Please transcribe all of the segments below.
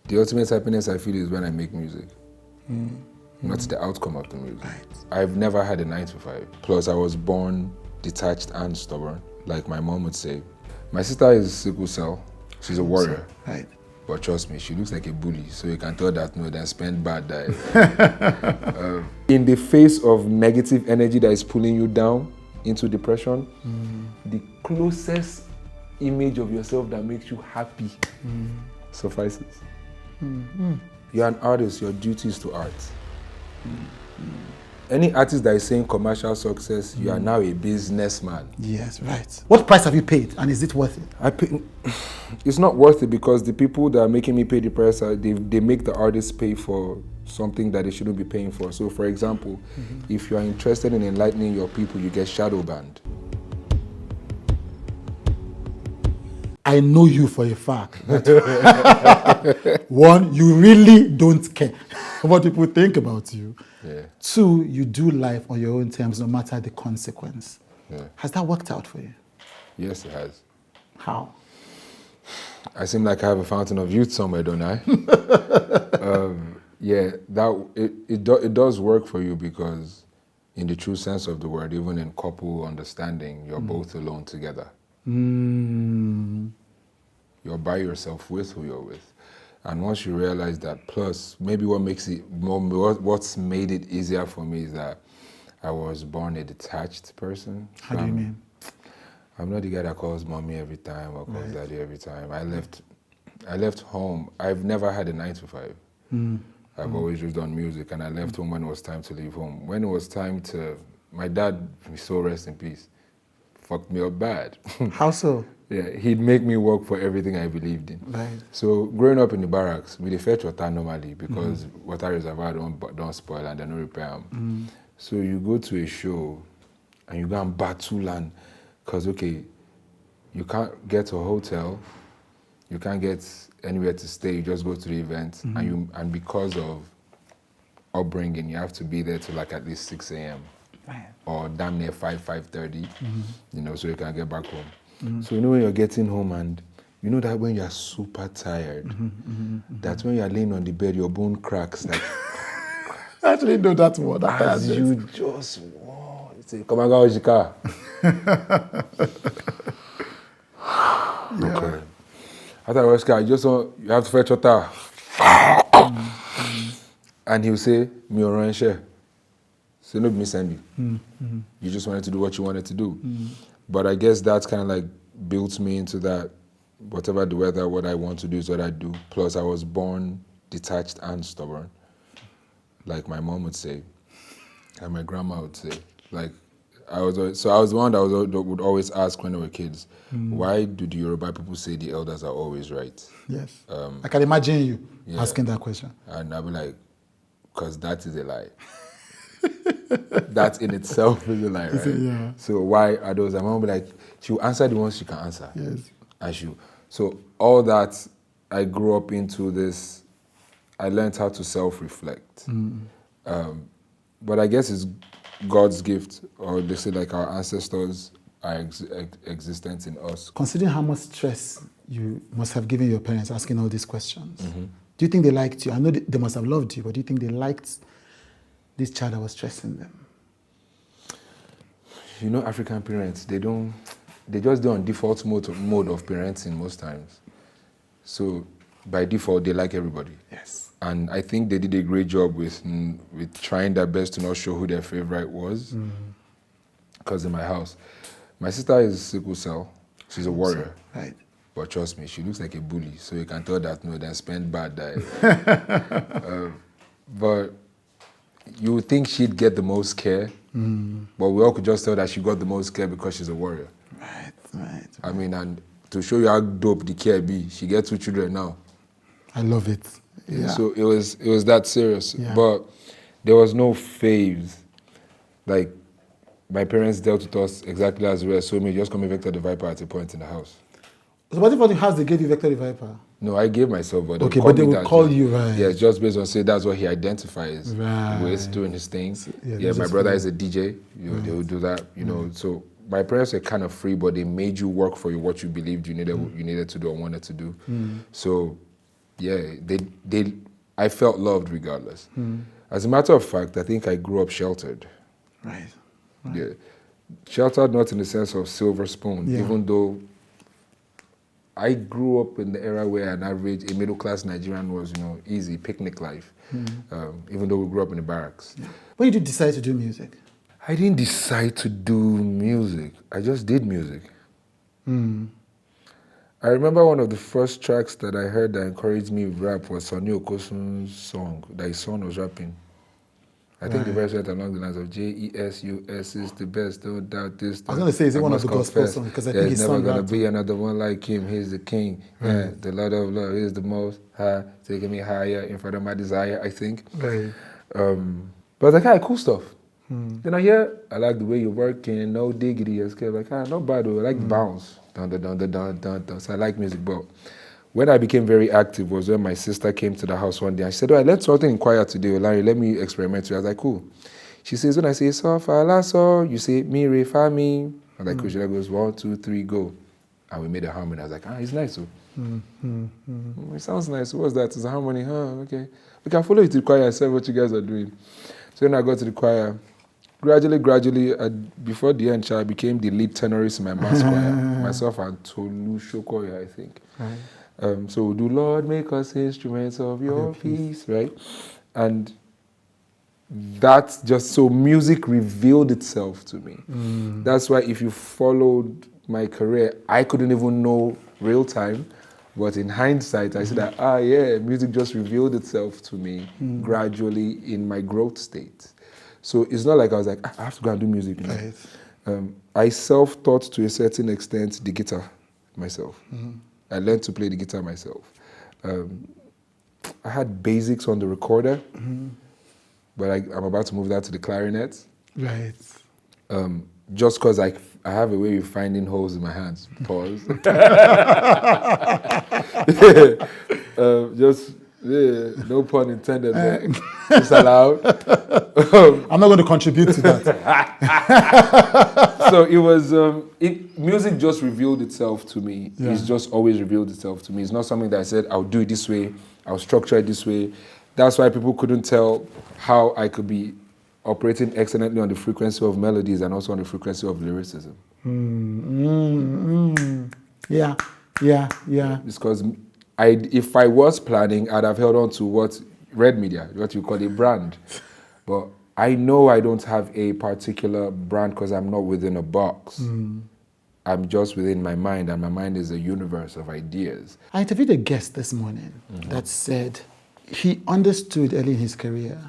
The ultimate happiness I feel is when I make music. Not the outcome of the music. Right. I've never had a 9 to 5. Plus, I was born detached and stubborn, like my mom would say. My sister is sickle cell. She's a warrior. Right. But trust me, she looks like a bully, so you can tell that no, then spend bad diet. In the face of negative energy that is pulling you down into depression, the closest image of yourself that makes you happy suffices. You're an artist, your duty is to art. Any artist that is saying commercial success, you are now a businessman. Yes, right. What price have you paid, and is it worth it? It's not worth it because the people that are making me pay the price, they make the artists pay for something that they shouldn't be paying for. So, for example, if you are interested in enlightening your people, you get shadow banned. I know you for a fact. One, you really don't care what people think about you. Yeah. Two, you do life on your own terms, no matter the consequence. Yeah. Has that worked out for you? Yes, it has. How? I seem like I have a fountain of youth somewhere, don't I? Yeah, it does work for you because in the true sense of the word, even in couple understanding, you're both alone together. You're by yourself with who you're with. And once you realize that, plus maybe what's made it easier for me is that I was born a detached person. How do you mean? I'm not the guy that calls mommy every time or calls daddy every time. I left home. I've never had a 9 to 5. I've always just done music, and I left home when it was time to leave home. When it was time to, my dad, so rest in peace, fucked me up bad. How so? Yeah, he'd make me work for everything I believed in. Right. So growing up in the barracks, we dey fetch water normally because water reservoir don't spoil and they no repair them. So you go to a show and you go and battle and, because okay, you can't get to a hotel, you can't get anywhere to stay, you just go to the event and because of upbringing, you have to be there till like at least 6 a.m. Right. or damn near 5:30, you know, so you can get back home. So you know when you're getting home and you know that when you're super tired, that when you're laying on the bed, your bone cracks. Like, I actually know that word. as you just, whoa, you say, come on, go the car. Okay. After I was car, you have to fetch water. And he'll say, me or Ryan share. So no, me send you. You just wanted to do what you wanted to do. But I guess that's kind of like built me into that, whatever the weather, what I want to do is what I do. Plus I was born detached and stubborn, like my mom would say, and my grandma would say. Like I was the one that would always ask when we were kids, why do the Yoruba people say the elders are always right? Yes. I can imagine you asking that question. And I'll be like, because that is a lie. That in itself is a lie, right? Yeah. So why are those? My mom will be like, she'll answer the ones she can answer. Yes. And so all that, I grew up into this, I learned how to self-reflect. But I guess it's God's gift, or they say like our ancestors are existent in us. Considering how much stress you must have given your parents asking all these questions, do you think they liked you? I know they must have loved you, but do you think they liked this child that was stressing them? You know, African parents, they just do on default mode of parenting most times. So by default, they like everybody. Yes. And I think they did a great job with trying their best to not show who their favorite was. Because in my house, my sister is sickle cell. She's a warrior. Right. But trust me, she looks like a bully. So you can tell that no, then spend bad diet. But you would think she'd get the most care. But we all could just tell that she got the most care because she's a warrior. Right. I mean, and to show you how dope the care be, she gets 2 children now. I love it. Yeah. So it was that serious. Yeah. But there was no phase. Like, my parents dealt with us exactly as we were, so me just come and Vector the Viper at a point in the house. So what if for the house they gave you Vector the Viper? No, I gave myself, but okay, but they would call you, right? Yeah, just based on say that's what he identifies right. with doing his thing. Yeah, my brother is a DJ. They would do that, you know. So my parents were kind of free, but they made you work for what you believed you needed to do or wanted to do. So I felt loved regardless. As a matter of fact, I think I grew up sheltered. Right. Yeah. Sheltered not in the sense of silver spoon, even though I grew up in the era where a middle-class Nigerian was, easy, picnic life, even though we grew up in the barracks. Yeah. When did you decide to do music? I didn't decide to do music. I just did music. I remember one of the first tracks that I heard that encouraged me with rap was Sonny Okosun's song that his son was rapping. I think the verse went along the lines of Jesus is the best, don't doubt this. I was going to say, is it one of the gospel songs? Because I think he's never going to be another one like him. He's the king. Yeah, the Lord of love is the most high, taking me higher in front of my desire, I think. Right. But like, cool stuff. Then I like the way you're working, no diggity, like, not bad though. I like the bounce. Dun, dun, dun, dun, dun, dun. So I like music, but when I became very active was when my sister came to the house one day and she said, "Oh, I learned something in choir today, Larry, let me experiment with it." I was like, cool. She says, when I say so, fa, la, so, you say mi, re, fa, mi. I was like, cool. She goes 1, 2, 3, go. And we made a harmony. I was like, it's nice. So. It sounds nice. What's that? It's a harmony. Okay. We can follow you to the choir and see what you guys are doing. So when I got to the choir, gradually, before the end, I became the lead tenorist in my mass choir. Myself and Tolu Shokoya, I think. Right. So do Lord make us instruments of your peace, right? And that's just, so music revealed itself to me. That's why if you followed my career, I couldn't even know real time. But in hindsight, I see that, music just revealed itself to me gradually in my growth state. So it's not like I was like, I have to go and do music. Right. I self-taught to a certain extent the guitar myself. I learned to play the guitar myself. I had basics on the recorder, but I'm about to move that to the clarinet. Right. Just because I have a way of finding holes in my hands. Pause. No pun intended, but it's allowed. I'm not going to contribute to that. So it was, music just revealed itself to me. Yeah. It's just always revealed itself to me. It's not something that I said, I'll do it this way, I'll structure it this way. That's why people couldn't tell how I could be operating excellently on the frequency of melodies and also on the frequency of lyricism. Yeah. It's because if I was planning, I'd have held on to what Red Media, what you call a brand. But I know I don't have a particular brand because I'm not within a box. I'm just within my mind, and my mind is a universe of ideas. I interviewed a guest this morning that said he understood early in his career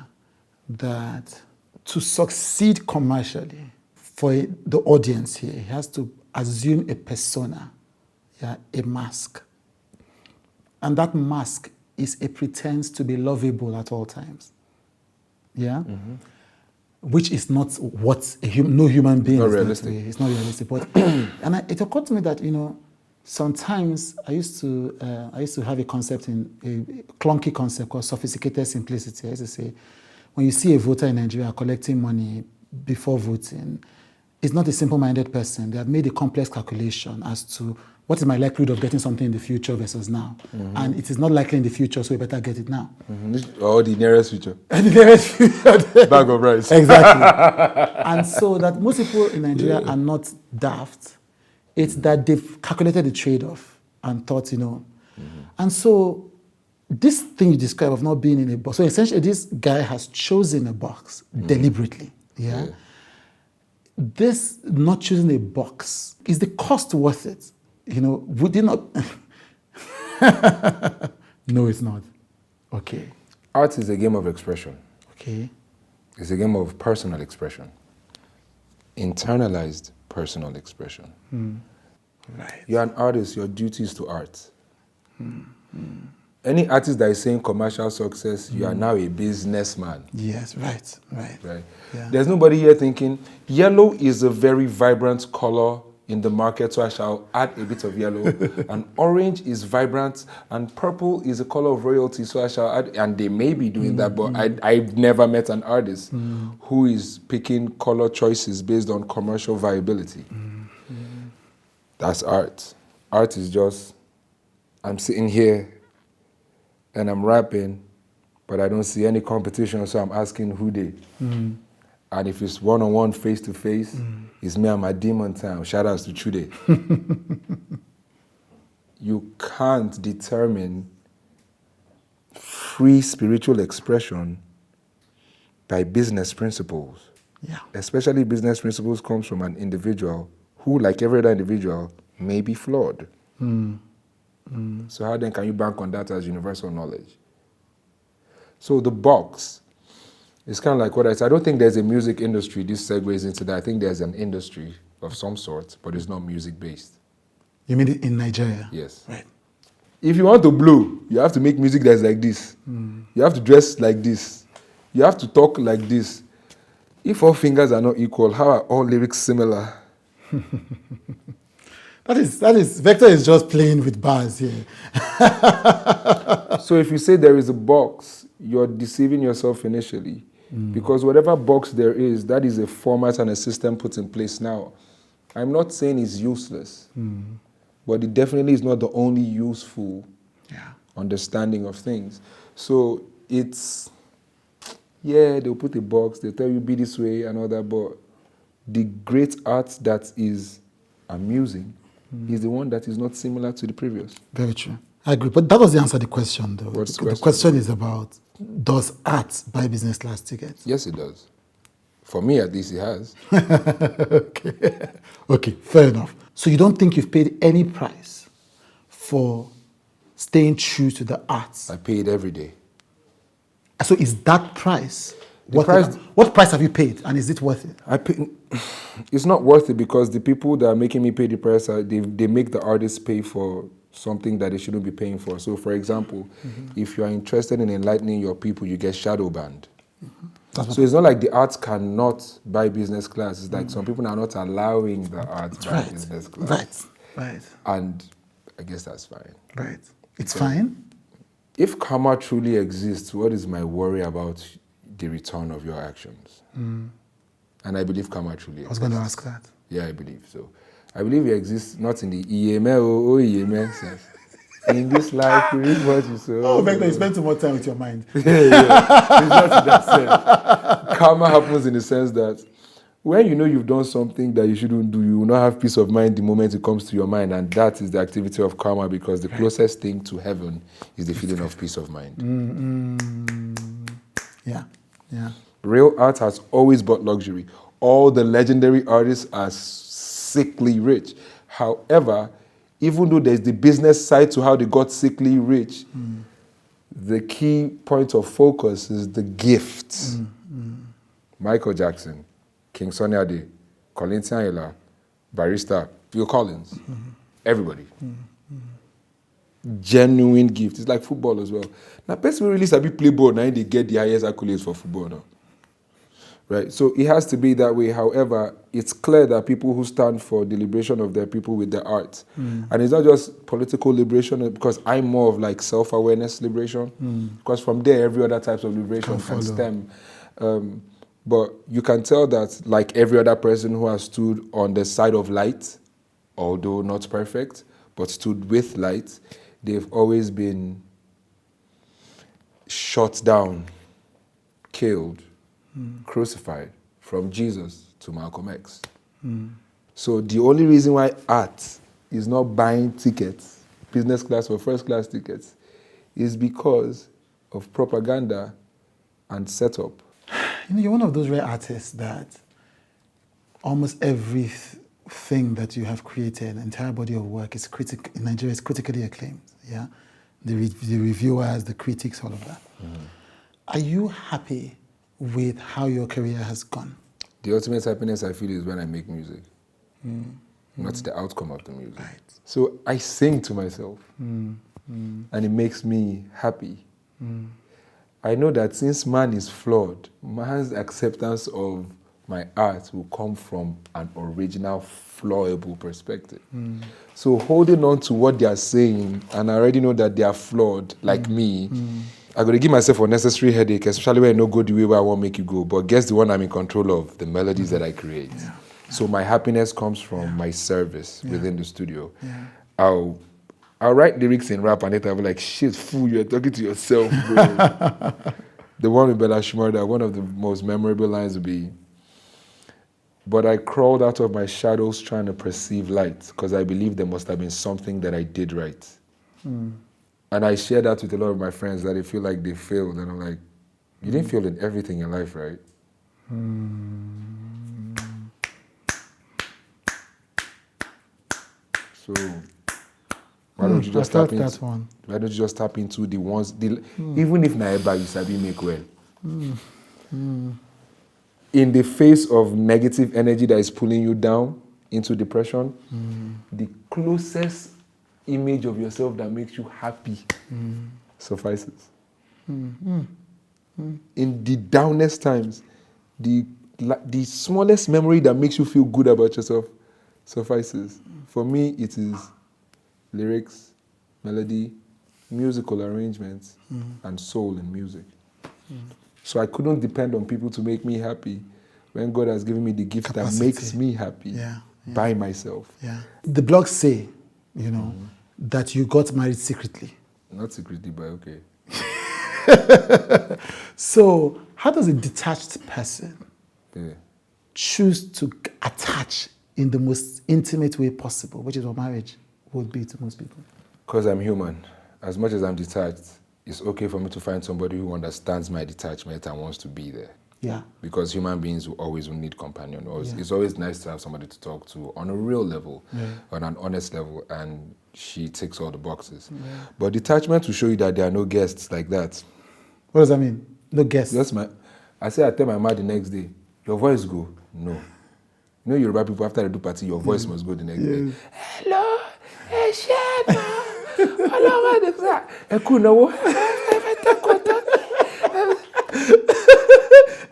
that to succeed commercially for the audience here, he has to assume a persona, a mask. And that mask is a pretense to be lovable at all times. Yeah? Which is not what no human being not is. Realistic. It's not realistic. But and it occurred to me that, sometimes I used to have a concept, a clunky concept called sophisticated simplicity. I used to say, when you see a voter in Nigeria collecting money before voting, it's not a simple-minded person. They have made a complex calculation as to what is my likelihood of getting something in the future versus now. And it is not likely in the future, so we better get it now. Or the nearest future. The nearest future. Bag of rice. Exactly. And so that most people in Nigeria are not daft. It's that they've calculated the trade-off and thought, And so this thing you describe of not being in a box, so essentially this guy has chosen a box deliberately. Yeah? This not choosing a box, is the cost worth it? Would it not? No, it's not. Okay. Art is a game of expression. Okay. It's a game of personal expression. Internalized personal expression. Right. You're an artist, your duty is to art. Any artist that is saying commercial success, you are now a businessman. Yes, right. Yeah. There's nobody here thinking, yellow is a very vibrant color in the market, so I shall add a bit of yellow. And orange is vibrant, and purple is a color of royalty, so I shall add, and they may be doing that, but I've never met an artist who is picking color choices based on commercial viability. That's art. Art is just, I'm sitting here, and I'm rapping, but I don't see any competition, so I'm asking who they. And if it's one-on-one, face-to-face, it's me and my demon time. Shout outs to Chude. You can't determine free spiritual expression by business principles. Yeah. Especially business principles comes from an individual who, like every other individual, may be flawed. So how then can you bank on that as universal knowledge? So the box is kind of like what I said. I don't think there's a music industry. This segues into that. I think there's an industry of some sort, but it's not music-based. You mean in Nigeria? Yes. Right. If you want to blow, you have to make music that's like this. You have to dress like this. You have to talk like this. If all fingers are not equal, how are all lyrics similar? That is, Vector is just playing with bars here. So if you say there is a box, you're deceiving yourself initially. Because whatever box there is, that is a format and a system put in place now. I'm not saying it's useless, but it definitely is not the only useful understanding of things. So it's, they'll put a box, they'll tell you be this way and all that, but the great art that is amusing is the one that is not similar to the previous. Very true. I agree. But that doesn't answer the question, though. What's the The question? question is about, does art buy business class tickets? Yes, it does. For me, at least, it has. Okay, fair enough. So you don't think you've paid any price for staying true to the arts? I pay it every day. So is that price, what price have you paid, and is it worth it? It's not worth it because the people that are making me pay the price, they make the artists pay for something that they shouldn't be paying for. So, for example, if you are interested in enlightening your people, you get shadow banned. So it's not like the arts cannot buy business class. It's like some people are not allowing the arts buy business class. Right. And I guess that's fine. Right. It's fine? If karma truly exists, what is my worry about the return of your actions? And I believe karma truly exists. I was going to ask that. Yeah, I believe so. I believe it exists not in the EML sense. In this life, you reap what you sow. Oh, Vector, you spend too much time with your mind. It's not in that sense. Karma happens in the sense that when you know you've done something that you shouldn't do, you will not have peace of mind the moment it comes to your mind, and that is the activity of karma, because the closest thing to heaven is the feeling of peace of mind. Yeah. Real art has always brought luxury. All the legendary artists are sickly rich. However, even though there's the business side to how they got sickly rich, the key point of focus is the gifts. Michael Jackson, King Sunny Ade, Colin Tianela, Barrister, Phil Collins, everybody. Genuine gift. It's like football as well. Now, person really sabi play ball, now they get the highest accolades for football now. Right? So it has to be that way. However, it's clear that people who stand for the liberation of their people with their art, and it's not just political liberation, because I'm more of like self-awareness liberation, because from there, every other type of liberation can stem. But you can tell that, like every other person who has stood on the side of light, although not perfect, but stood with light, they've always been shot down, killed, crucified, from Jesus to Malcolm X. So the only reason why art is not buying tickets, business class or first class tickets, is because of propaganda and setup. You know, you're one of those rare artists that almost everything that you have created, the entire body of work is in Nigeria is critically acclaimed. Yeah, the reviewers, the critics, all of that. Are you happy with how your career has gone? The ultimate happiness I feel is when I make music, not the outcome of the music. Right. So I sing to myself, and it makes me happy. I know that since man is flawed, man's acceptance of my art will come from an original, flawable perspective. So holding on to what they are saying, and I already know that they are flawed, like me, I'm going to give myself unnecessary headache, especially when I don't go the way where I want to make you go. But guess the one I'm in control of, the melodies that I create. So my happiness comes from my service within the studio. I'll write lyrics in rap and later I'll be like, shit, fool, you're talking to yourself, bro. The one with Bella Shmurda, one of the most memorable lines would be, but I crawled out of my shadows trying to perceive light because I believe there must have been something that I did right. And I share that with a lot of my friends that they feel like they failed. And I'm like, you didn't fail in everything in life, right? So why don't you just tap into that one? Why don't you just tap into the ones, even if Naeba you sabi make well. In the face of negative energy that is pulling you down into depression, the closest image of yourself that makes you happy suffices. In the downest times, the smallest memory that makes you feel good about yourself suffices. For me, it is lyrics, melody, musical arrangements, and soul in music. So I couldn't depend on people to make me happy when God has given me the gift that makes me happy by myself. Yeah. The blogs say, that you got married secretly. Not secretly, but okay. So how does a detached person Yeah. choose to attach in the most intimate way possible, which is what marriage would be to most people? Because I'm human. As much as I'm detached, it's okay for me to find somebody who understands my detachment and wants to be there. Yeah. Because human beings will always need companion. It's always nice to have somebody to talk to on a real level, on an honest level, and she ticks all the boxes. But detachment will show you that there are no guests like that. What does that mean? No guests? I tell my mom the next day, your voice go? No. You know Yoruba people, after they do party, your voice must go the next day. Hello,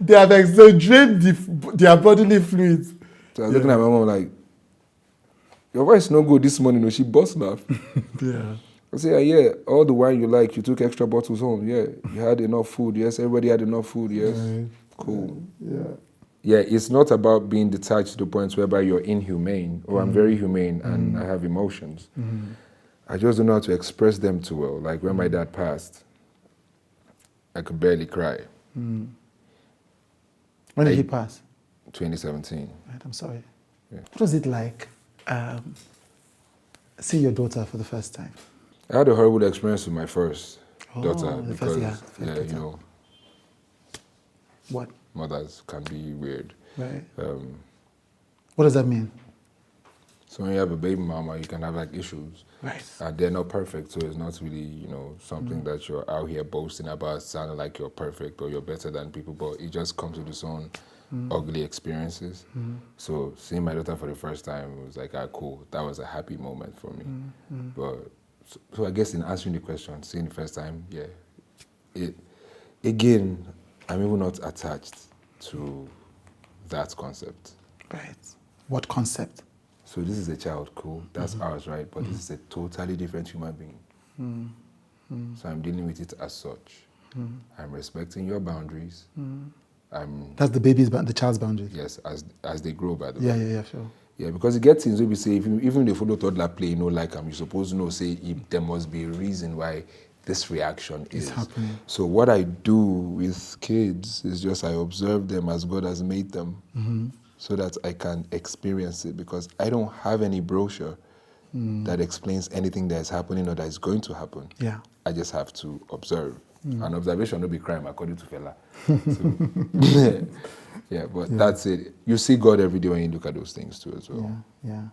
They have exaggerated their bodily fluids. So I was looking at my mom like, your voice no good this morning. No, she bust laugh. Yeah. I say, yeah, all the wine you like, you took extra bottles home. Yeah, you had enough food. Yes, everybody had enough food. Yes, cool. Yeah, it's not about being detached to the point whereby you're inhumane. Or I'm very humane and I have emotions. I just don't know how to express them too well. Like when my dad passed, I could barely cry. When did he pass? 2017. Right, I'm sorry. Yeah. What was it like seeing your daughter for the first time? I had a horrible experience with my first daughter the because, first daughter. What? Mothers can be weird. Right. What does that mean? So when you have a baby mama, you can have like issues. Right. And they're not perfect, so it's not really, something that you're out here boasting about, sounding like you're perfect or you're better than people, but it just comes with its own ugly experiences. So seeing my daughter for the first time, it was like, cool. That was a happy moment for me. But so I guess in answering the question, seeing the first time, again, I'm even not attached to that concept. Right. What concept? So this is a child, cool, that's ours, right? But this is a totally different human being. So I'm dealing with it as such. I'm respecting your boundaries. That's the child's boundaries? Yes, as they grow, by the way. Yeah, sure. Yeah, because it gets things where we say, even if you follow toddler play, like you're supposed to know, say, there must be a reason why this reaction is happening. So what I do with kids is just I observe them as God has made them. So that I can experience it, because I don't have any brochure that explains anything that is happening or that is going to happen. Yeah. I just have to observe. An observation will be crime, according to Fela. So, but that's it. You see God every day when you look at those things too as well. Yeah.